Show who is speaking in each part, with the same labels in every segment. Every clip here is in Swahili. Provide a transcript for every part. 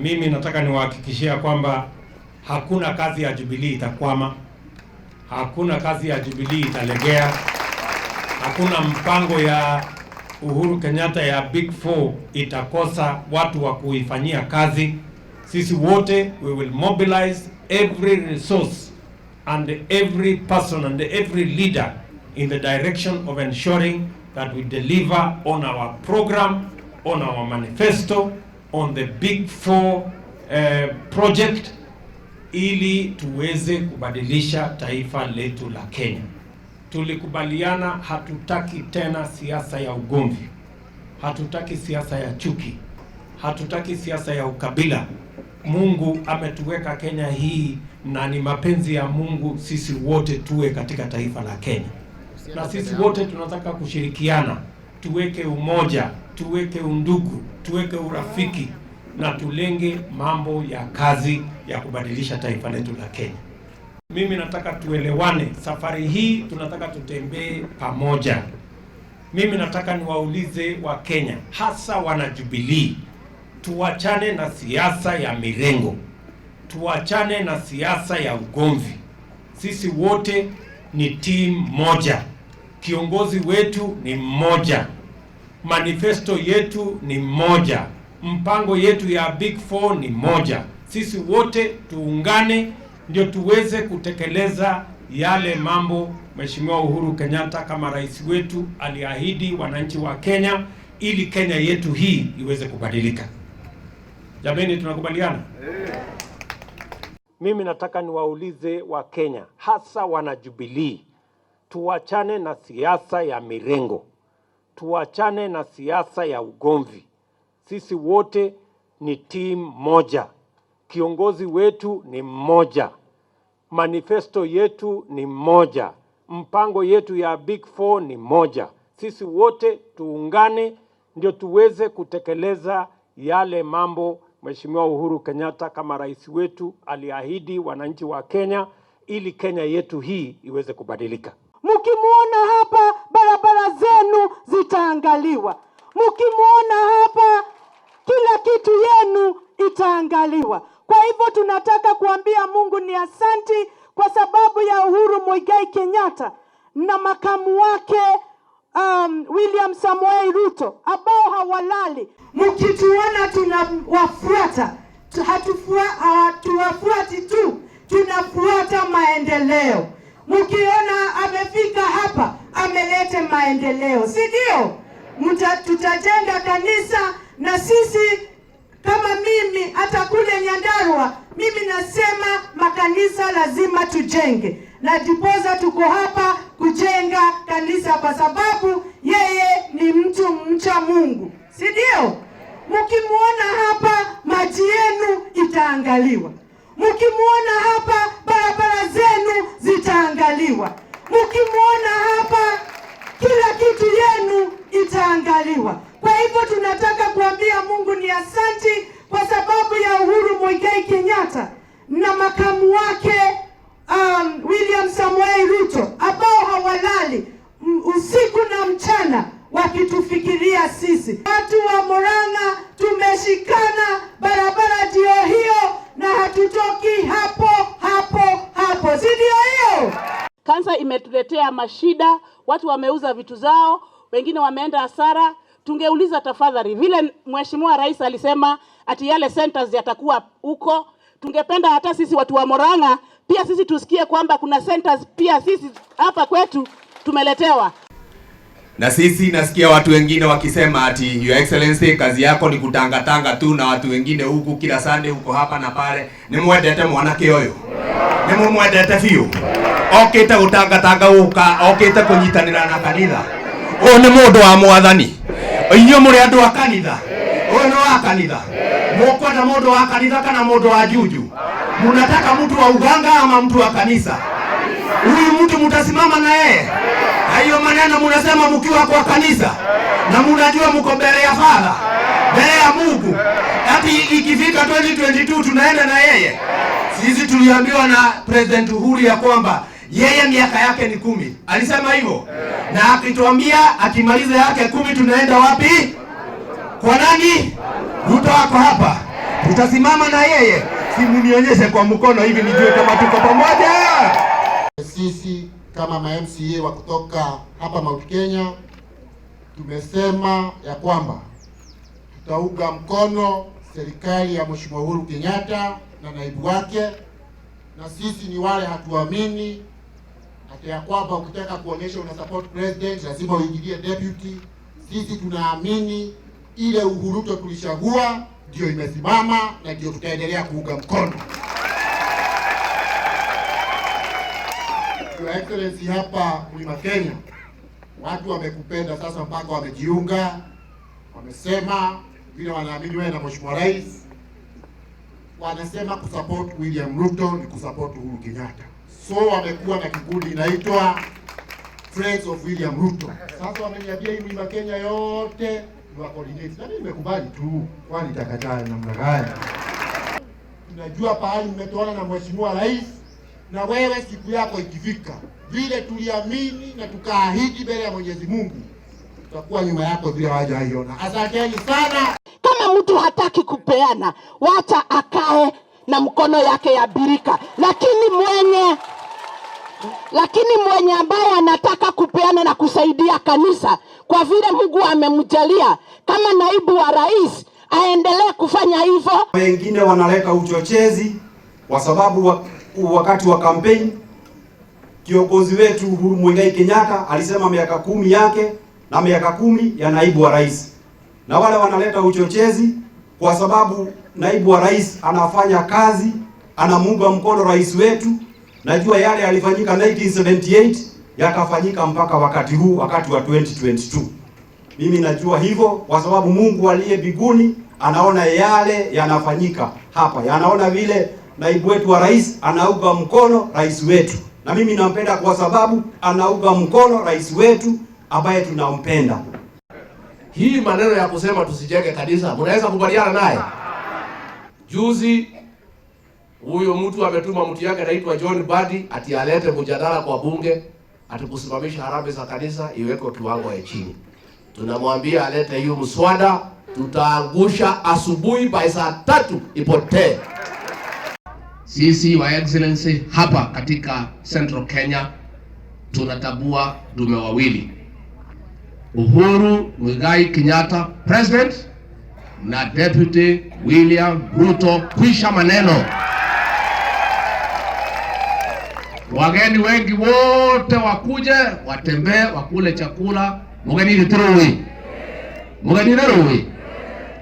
Speaker 1: Mimi nataka niwahakikishia kwamba hakuna kazi ya Jubilee itakwama, hakuna kazi ya Jubilee italegea, hakuna mpango ya Uhuru Kenyatta ya Big Four itakosa watu wa kuifanyia kazi. Sisi wote we will mobilize every resource and every person and every leader in the direction of ensuring that we deliver on our program, on our manifesto, on the Big Four project, ili tuweze kubadilisha taifa letu la Kenya. Tulikubaliana hatutaki tena siasa ya ugomvi, hatutaki siasa ya chuki, hatutaki siasa ya ukabila. Mungu ametuweka Kenya hii na ni mapenzi ya Mungu sisi wote tuwe katika taifa la Kenya. Na sisi wote tunataka kushirikiana, tuweke umoja, tuweke undugu, tuweke urafiki na tulenge mambo ya kazi ya kubadilisha taifa letu la Kenya. Mimi nataka tuelewane, safari hii tunataka tutembee pamoja. Mimi nataka niwaulize wa Kenya, hasa wana Jubilee, tuachane na siasa ya mirengo, tuachane na siasa ya ugomvi. Sisi wote ni team moja, kiongozi wetu ni mmoja, manifesto yetu ni moja, mpango yetu ya Big Four ni moja. Sisi wote tuungane ndio tuweze kutekeleza yale mambo Mheshimiwa Uhuru Kenyatta kama rais wetu aliahidi wananchi wa Kenya, ili Kenya yetu hii iweze kubadilika. Jameni, tunakubaliana? Mimi nataka niwaulize wa Kenya, hasa wana Jubilee, tuachane na siasa ya mirengo, tuachane na siasa ya ugomvi. Sisi wote ni team moja, kiongozi wetu ni mmoja, manifesto yetu ni moja, mpango yetu ya Big Four ni moja. Sisi wote tuungane ndio tuweze kutekeleza yale mambo Mheshimiwa Uhuru Kenyatta kama rais wetu aliahidi wananchi wa Kenya, ili Kenya yetu hii iweze kubadilika.
Speaker 2: Mkimuona hapa, barabara zenu zitaangaliwa. Mkimuona hapa, kila kitu yenu itaangaliwa. Kwa hivyo tunataka kuambia Mungu ni asanti kwa sababu ya Uhuru Muigai Kenyatta na makamu wake William Samoei Ruto ambao hawalali. Mkituona tunawafuata, hatuwafuati tu, tunafuata maendeleo. Mkiona amefika hapa, amelete maendeleo, si ndio? Tutajenga kanisa, na sisi kama mimi hata kule Nyandarua, mimi nasema makanisa lazima tujenge. Na dipoza tuko hapa kujenga kanisa kwa sababu yeye ni mtu mcha Mungu, si ndio? Mkimuona hapa, maji yenu itaangaliwa. Mkimuona hapa, barabara zenu zitaangaliwa. Mkimuona hapa, kila kitu yenu itaangaliwa. Kwa hivyo tunataka kuambia Mungu ni asanti kwa sababu ya Uhuru Muigai Kenyatta na makamu wake William Samoei Ruto ambao hawalali usiku na mchana wakitufikiria sisi. Watu wa Murang'a tumeshikana, barabara ndio hiyo na hatutoki hapo. Si ndio hiyo?
Speaker 3: Kansa imetuletea mashida, watu wameuza vitu zao, wengine wameenda hasara. Tungeuliza tafadhali, vile Mheshimiwa Rais alisema ati yale centers yatakuwa huko, tungependa hata sisi watu wa Murang'a pia sisi tusikie kwamba kuna centers pia sisi hapa kwetu tumeletewa.
Speaker 4: Na sisi nasikia watu wengine wakisema ati Your Excellency, kazi yako ni kutangatanga tu, na watu wengine huku kila Sunday huko hapa na pale. Nimwendete mwanake oyo, nimumwendete fiu, okite gutangatanga uka, okite kunyitanira na kanitha. O ni mundu wa mwathani, inyo muri andu wa kanitha, o ni wa kanitha. Mukwenda mundu wa kanitha kana mundu wa juju? Munataka mtu wa uganga ama mtu wa kanisa? Huyu mtu mtasimama na yeye? Hayo maneno mnasema mkiwa kwa kanisa, na mnajua mko mbele ya Father, mbele ya Mungu. Ati ikifika 2022 tunaenda na yeye. Sisi tuliambiwa na President Uhuru ya kwamba yeye miaka yake ni 10. Alisema hivyo. Na akituambia akimaliza yake 10 tunaenda wapi? Kwa nani? Ruto wako hapa. Tutasimama na yeye. Simu nionyeshe kwa mkono hivi nijue kama tuko pamoja.
Speaker 5: Sisi kama ma-MCA wa kutoka hapa Mount Kenya tumesema ya kwamba tutaunga mkono serikali ya Mheshimiwa Uhuru Kenyatta na naibu wake, na sisi ni wale hatuamini hata ya kwamba ukitaka kuonyesha una support president lazima uingilie deputy. Sisi tunaamini ile Uhuru tulishagua ndio imesimama na ndio tutaendelea kuunga mkono. Your Excellency, hapa Mlima Kenya watu wamekupenda sasa mpaka wamejiunga, wamesema vile wanaamini wewe na Mheshimiwa Rais, wanasema kusupport William Ruto ni kusupport Uhuru Kenyatta. So wamekuwa na kikundi inaitwa Friends of William Ruto. Sasa wameniambia hii Mlima Kenya yote ni wa coordinate. Na mimi nimekubali tu, kwani nitakataa namna gani? Tunajua pahali mmetoana na Mheshimiwa Rais, na wewe siku yako ikifika, vile tuliamini na tukaahidi mbele ya Mwenyezi Mungu, tutakuwa nyuma yako vile hawajaiona. Asanteni sana.
Speaker 3: Kama mtu hataki kupeana, wacha akae na mkono yake ya birika, lakini mwenye ambaye anataka kupeana na kusaidia kanisa kwa vile Mungu amemjalia kama naibu wa rais, aendelee kufanya hivyo.
Speaker 6: Wengine wanaleta uchochezi kwa sababu wakati wa kampeni kiongozi wetu Uhuru Muigai Kenyatta alisema miaka 10 yake na miaka 10 ya naibu wa rais, na wale wanaleta uchochezi kwa sababu naibu wa rais anafanya kazi, anamuunga mkono rais wetu. Najua yale yalifanyika 1978 yakafanyika mpaka wakati huu, wakati wa 2022. Mimi najua hivyo kwa sababu Mungu aliye mbinguni anaona yale yanafanyika hapa, anaona vile naibu wetu wa rais anaunga mkono rais wetu, na mimi nampenda kwa sababu anaunga mkono rais wetu ambaye tunampenda.
Speaker 7: Hii maneno ya kusema tusijenge kanisa, mnaweza kubaliana naye? Juzi huyo mtu ametuma mtu yake anaitwa John Badi ati alete mjadala kwa bunge ati kusimamisha harambee za kanisa iwekwe kiwango ya chini. Tunamwambia alete hiyo mswada, tutaangusha asubuhi by saa 3 ipotee. Sisi wa Excellency hapa katika Central Kenya tunatabua dume wawili, Uhuru Muigai Kenyatta President na Deputy William Ruto. Kwisha maneno. Wageni wengi wote wakuje, watembee, wakule chakula. Mugeni nituruwi. Mugeni nituruwi.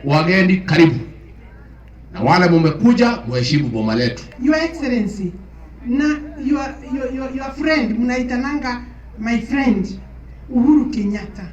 Speaker 7: Wageni karibu. Na wale mumekuja, mheshimu boma letu.
Speaker 8: Your Excellency, na your friend, mnaitananga my friend Uhuru Kenyatta.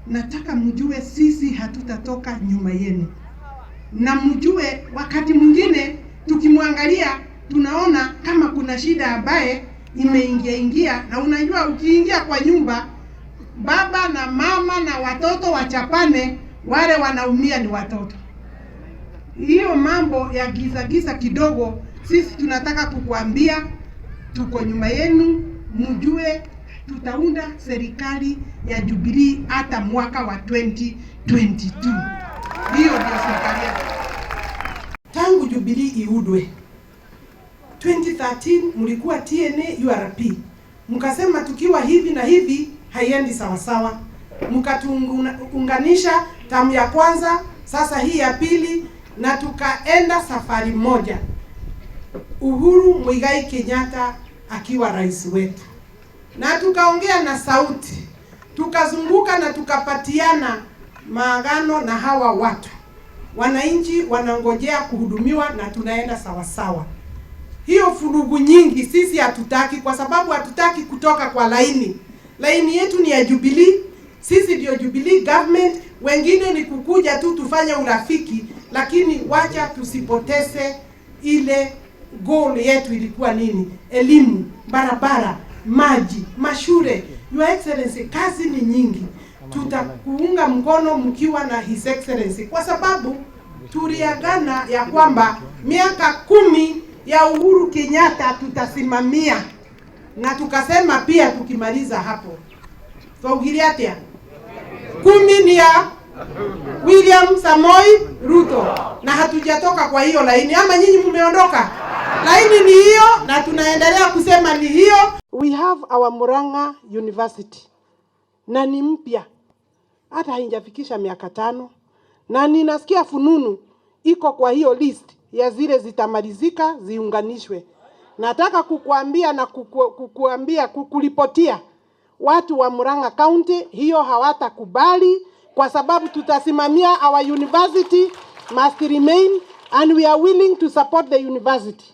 Speaker 8: Nataka mjue sisi hatutatoka nyuma yenu. Na mjue wakati mwingine tukimwangalia tunaona kama kuna shida ambaye imeingia, na unajua ukiingia kwa nyumba baba na mama na watoto wachapane, wale wanaumia ni watoto. Hiyo mambo ya giza kidogo, sisi tunataka kukuambia tuko nyuma yenu, mjue tutaunda serikali ya Jubilee hata mwaka wa 2022. Hiyo ndio serikali yetu.
Speaker 2: Tangu Jubilee iudwe 2013 mlikuwa TNA URP, mkasema tukiwa hivi na hivi haiendi sawa sawa, mkatuunganisha tamu ya kwanza, sasa hii ya pili, na tukaenda safari moja, Uhuru Muigai Kenyatta akiwa rais wetu, na tukaongea na sauti, tukazunguka na tukapatiana maagano na hawa watu. Wananchi wanangojea kuhudumiwa na tunaenda sawa sawa. Hiyo furugu nyingi sisi hatutaki, kwa sababu hatutaki kutoka kwa laini. Laini yetu ni ya Jubilee, sisi ndio Jubilee government, wengine ni kukuja tu tufanye urafiki, lakini wacha tusipoteze ile goal yetu ilikuwa nini? Elimu, barabara, maji, mashule. Your Excellency, kazi ni nyingi. Tutakuunga mkono mkiwa na His Excellency, kwa sababu tuliagana ya kwamba miaka 10 ya Uhuru Kenyatta tutasimamia, na tukasema pia tukimaliza hapo Faugiriatia 10 ni ya
Speaker 8: William Samoi Ruto, na hatujatoka kwa hiyo laini. Ama nyinyi mmeondoka? Laini ni hiyo na tunaendelea kusema ni hiyo. We have our Murang'a University na ni mpya, hata haijafikisha miaka 5, na ninasikia fununu iko kwa hiyo list ya zile zitamalizika ziunganishwe. Nataka kukuambia na kukulipotia watu wa Murang'a County, hiyo hawatakubali, kwa sababu tutasimamia our university must remain and we are willing to support the university.